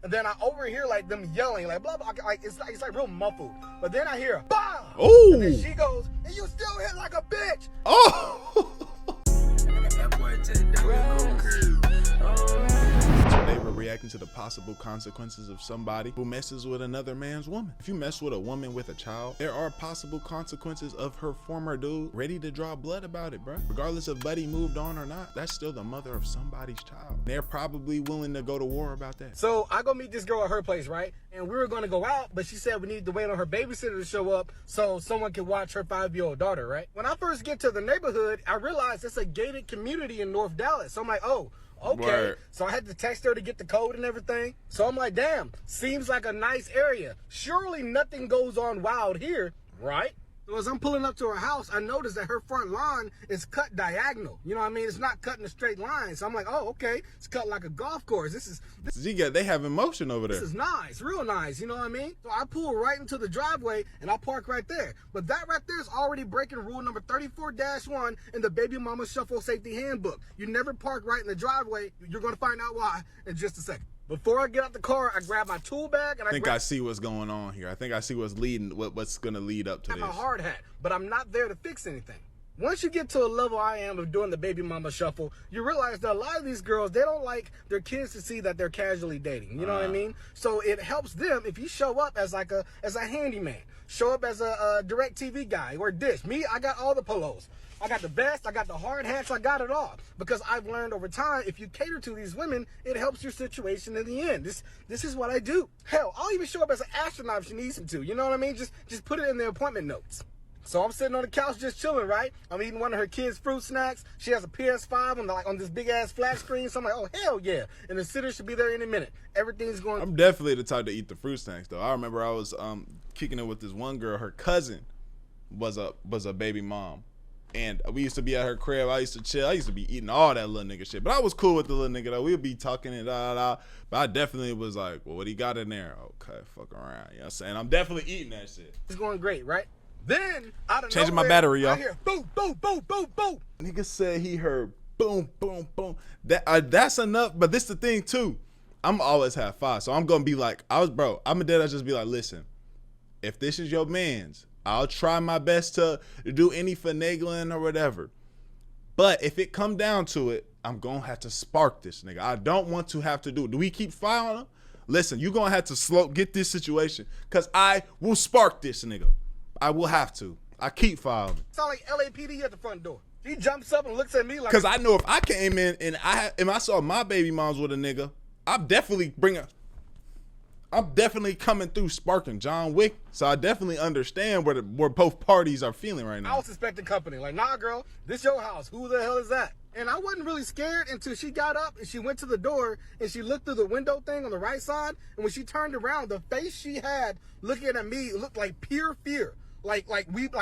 and then I overhear like them yelling, like blah blah, like it's like real muffled. But then I hear bah, oh, and then she goes, and you still hit like a bitch. Oh. They were reacting to the possible consequences of somebody who messes with another man's woman. If you mess with a woman with a child, there are possible consequences of her former dude ready to draw blood about it, bro. Regardless if Buddy moved on or not, that's still the mother of somebody's child. They're probably willing to go to war about that. So I go meet this girl at her place, right? And we were going to go out, but she said we needed to wait on her babysitter to show up so someone could watch her 5-year-old daughter, right? When I first get to the neighborhood, I realized it's a gated community in North Dallas. So I'm like, oh, okay. Word. So I had to text her to get the code and everything. So I'm like, damn, seems like a nice area. Surely nothing goes on wild here, right? So as I'm pulling up to her house, I noticed that her front lawn is cut diagonal. You know what I mean? It's not cut in a straight line. So I'm like, oh, okay. It's cut like a golf course. They have emotion over there. This is nice, real nice. You know what I mean? So I pull right into the driveway and I park right there. But that right there is already breaking rule number 34-1 in the Baby Mama Shuffle Safety Handbook. You never park right in the driveway. You're going to find out why in just a second. Before I get out the car, I grab my tool bag and I see what's going on here. I think I see what's going to lead up to this. I have my hard hat, but I'm not there to fix anything. Once you get to a level I am of doing the Baby Mama Shuffle, you realize that a lot of these girls, they don't like their kids to see that they're casually dating. You know what I mean? So it helps them if you show up as a handyman, show up as a direct TV guy or dish. Me, I got all the polos. I got the vest, I got the hard hats, I got it all. Because I've learned over time, if you cater to these women, it helps your situation in the end. This is what I do. Hell, I'll even show up as an astronaut if she needs me to. You know what I mean? Just put it in the appointment notes. So I'm sitting on the couch just chilling, right? I'm eating one of her kids' fruit snacks. She has a PS5 on this big ass flat screen. So I'm like, oh hell yeah! And the sitter should be there any minute. Everything's going. I'm definitely the type to eat the fruit snacks though. I remember I was kicking it with this one girl. Her cousin was a baby mom. And we used to be at her crib. I used to chill. I used to be eating all that little nigga shit. But I was cool with the little nigga though. We'd be talking and da. But I definitely was like, well, what he got in there? Okay, fuck around. You know what I'm saying? I'm definitely eating that shit. It's going great, right? Then out of changing nowhere, my battery, y'all. I hear boom, boom, boom, boom, boom. Nigga said he heard boom, boom, boom. That's enough. But this the thing too. I'm always have 5. So I'm gonna be like, I'm a dead. I just be like, listen, if this is your man's, I'll try my best to do any finagling or whatever. But if it come down to it, I'm going to have to spark this nigga. I don't want to have to do it. Do we keep filing him? Listen, you're going to have to get this situation because I will spark this nigga. I will have to. I keep filing. Sound like LAPD at the front door. He jumps up and looks at me like. Because I know if I came in and I saw my baby moms with a nigga, I'm definitely coming through sparking John Wick, so I definitely understand where both parties are feeling right now. I was suspecting company. Like, nah, girl, this your house. Who the hell is that? And I wasn't really scared until she got up and she went to the door and she looked through the window thing on the right side. And when she turned around, the face she had looking at me looked like pure fear. Like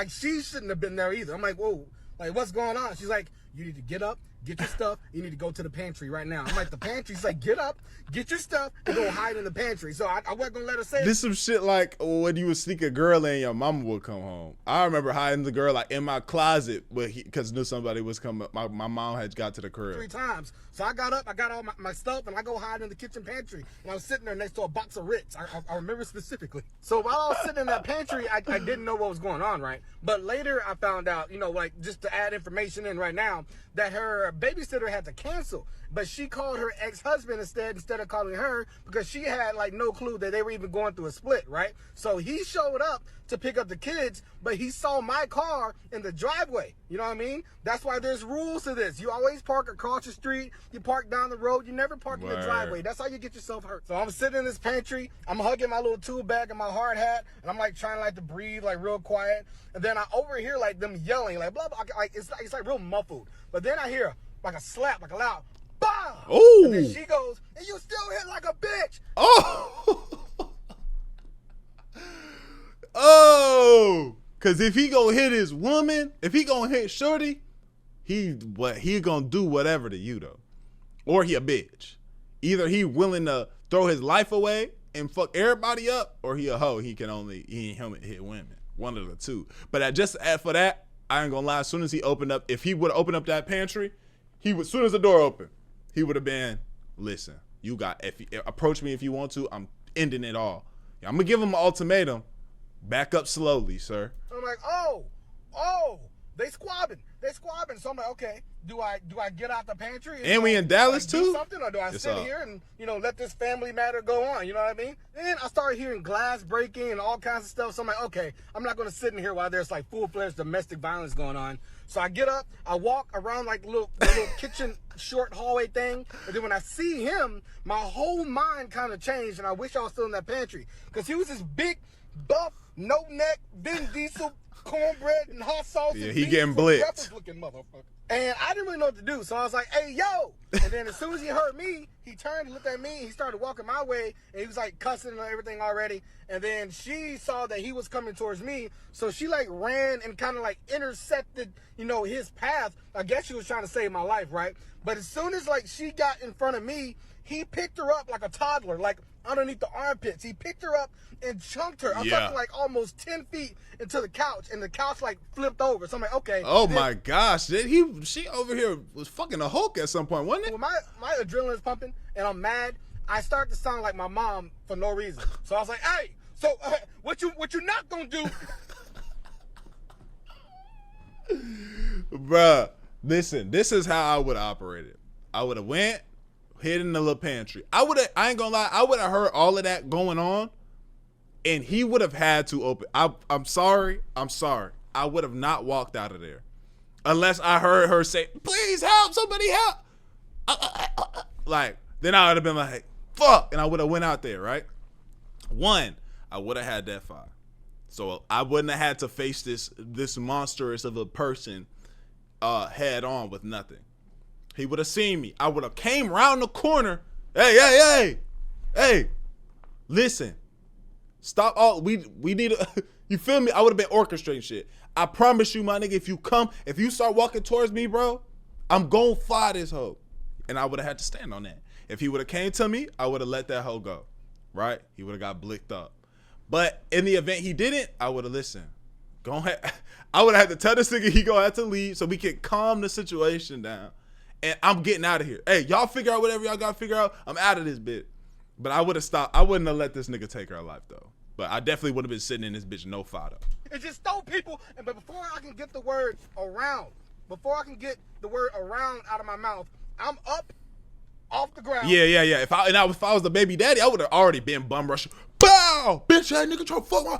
she shouldn't have been there either. I'm like, whoa, like what's going on? She's like, you need to get up, get your stuff, you need to go to the pantry right now. I'm like, the pantry? She's like, get up, get your stuff, and go hide in the pantry. So I wasn't gonna let her say it. This some shit like when you would sneak a girl in, your mama would come home. I remember hiding the girl like in my closet because knew somebody was coming. My mom had got to the crib 3 times. So I got up, I got all my stuff, and I go hide in the kitchen pantry. And I was sitting there next to a box of Ritz. I remember specifically. So while I was sitting in that pantry, I didn't know what was going on, right? But later I found out, like just to add information in right now, that her babysitter had to cancel. But she called her ex-husband instead of calling her because she had like no clue that they were even going through a split, right? So he showed up to pick up the kids, but he saw my car in the driveway. You know what I mean? That's why there's rules to this. You always park across the street. You park down the road. You never park in the driveway. That's how you get yourself hurt. So I'm sitting in this pantry. I'm hugging my little tool bag and my hard hat, and I'm like trying like to breathe like real quiet. And then I overhear like them yelling like blah blah. Like it's like real muffled. But then I hear like a slap, like a loud bah. Oh. And then she goes, and you still hit like a bitch. Oh. Oh. Cause if he gonna hit his woman, if he gonna hit shorty, he gonna do whatever to you though. Or he a bitch. Either he willing to throw his life away and fuck everybody up, or he a hoe. He ain't hit women. One of the two. But for that, I ain't gonna lie. As soon as he opened up, if he would open up that pantry, as soon as the door opened, he would have been, listen, You got, if you approach me if you want to, I'm ending it all. I'm gonna give him an ultimatum. Back up slowly, sir. I'm like, oh, they squabbing. So I'm like, okay, do I get out the pantry? And we in Dallas do too? something, or do I sit here and let this family matter go on? You know what I mean? Then I started hearing glass breaking and all kinds of stuff. So I'm like, okay, I'm not gonna sit in here while there's like full-fledged domestic violence going on. So I get up, I walk around like the little kitchen short hallway thing, and then when I see him, my whole mind kind of changed, and I wish I was still in that pantry because he was this big, buff, no neck, Vin Diesel, cornbread and hot sauce. Yeah, and he getting blitzed. Looking motherfucker. And I didn't really know what to do, so I was like, "Hey, yo!" And then as soon as he heard me, he turned and looked at me. And he started walking my way, and he was like cussing and everything already. And then she saw that he was coming towards me, so she like ran and kind of like intercepted, his path. I guess she was trying to save my life, right? But as soon as like she got in front of me, he picked her up like a toddler, like underneath the armpits. He picked her up and chunked her. I'm talking like almost 10 feet into the couch, and the couch like flipped over. So I'm like, okay. Oh my gosh, she over here was fucking a Hulk at some point, wasn't it? When my adrenaline is pumping and I'm mad, I start to sound like my mom for no reason. So I was like, hey, so what you not gonna do? Bruh, listen, this is how I would have operated. I would have went, hid in the little pantry. I ain't gonna lie, I would have heard all of that going on, and he would have had to open. I'm sorry. I would have not walked out of there unless I heard her say, please help, somebody help. Like, then I would have been like, fuck, and I would have went out there, right? One, I would have had that fire. So I wouldn't have had to face this monstrous of a person head on with nothing. He would have seen me. I would have came around the corner. Hey, listen. Stop all. We need to, you feel me? I would have been orchestrating shit. I promise you, my nigga, if you start walking towards me, bro, I'm gonna fly this hoe. And I would have had to stand on that. If he would have came to me, I would have let that hoe go. Right? He would have got blicked up. But in the event he didn't, I would have listened. Go ahead. I would have had to tell this nigga he gonna have to leave so we can calm the situation down. And I'm getting out of here. Hey, y'all figure out whatever y'all gotta figure out. I'm out of this bit. But I would have stopped. I wouldn't have let this nigga take her life though. But I definitely would have been sitting in this bitch no fire. It just stole people. But before I can get the word around, out of my mouth, I'm up off the ground. Yeah. If I was the baby daddy, I would have already been bum rushing. Bow! Bitch, that nigga trying to fuck my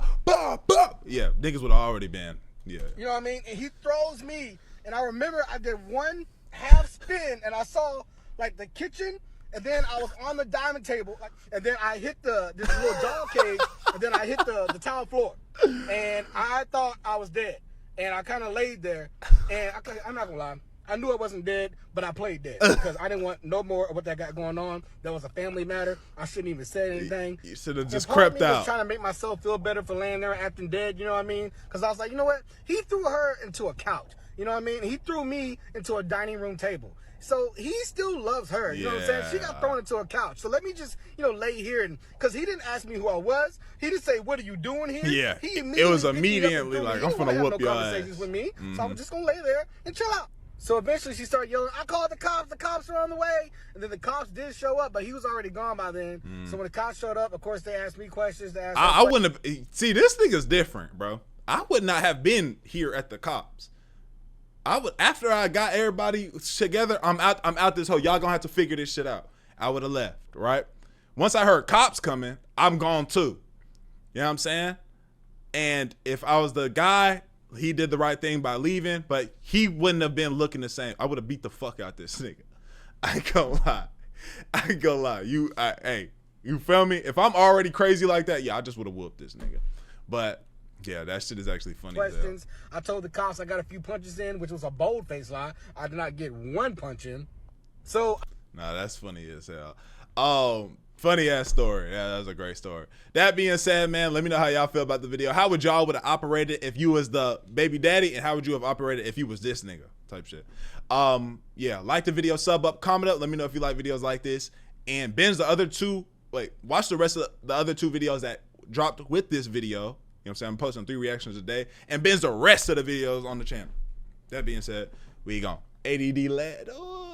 bow. Yeah, niggas would have already been. Yeah. You know what I mean? And he throws me. And I remember I did one half spin and I saw like the kitchen. And then I was on the dining table, and then I hit this little dog cage, and then I hit the tile floor. And I thought I was dead. And I kind of laid there. And I'm not going to lie. I knew I wasn't dead, but I played dead. Because I didn't want no more of what that got going on. That was a family matter. I shouldn't even say anything. You should have just crept out. I was trying to make myself feel better for laying there acting dead, you know what I mean? Because I was like, you know what? He threw her into a couch. You know what I mean? He threw me into a dining room table. So he still loves her. You know what I'm saying? She got thrown into a couch. So let me just, lay here. And because he didn't ask me who I was. He didn't say, what are you doing here? Yeah. It was immediately like, I'm finna whoop your ass. Conversations with me. So I was just going to lay there and chill out. So eventually she started yelling, I called the cops. The cops are on the way. And then the cops did show up, but he was already gone by then. So when the cops showed up, of course, they asked me questions. I wouldn't have. See, this nigga's different, bro. I would not have been here at the cops. After I got everybody together, I'm out this hole. Y'all gonna have to figure this shit out. I would have left, right? Once I heard cops coming, I'm gone too. You know what I'm saying? And if I was the guy, he did the right thing by leaving, but he wouldn't have been looking the same. I would have beat the fuck out this nigga. I ain't gonna lie. Hey, you feel me? If I'm already crazy like that, yeah, I just would have whooped this nigga. But yeah, that shit is actually funny. Questions. I told the cops I got a few punches in, which was a bold-faced lie. I did not get one punch in. So. Nah, that's funny as hell. Funny ass story. Yeah, that was a great story. That being said, man, let me know how y'all feel about the video. How would y'all would have operated if you was the baby daddy, and how would you have operated if you was this nigga type shit? Yeah, like the video, sub up, comment up. Let me know if you like videos like this. And binge the other two. Watch the rest of the other two videos that dropped with this video. You know what I'm saying? I'm posting 3 reactions a day. And binge the rest of the videos on the channel. That being said, we gone. ADD lad. Oh.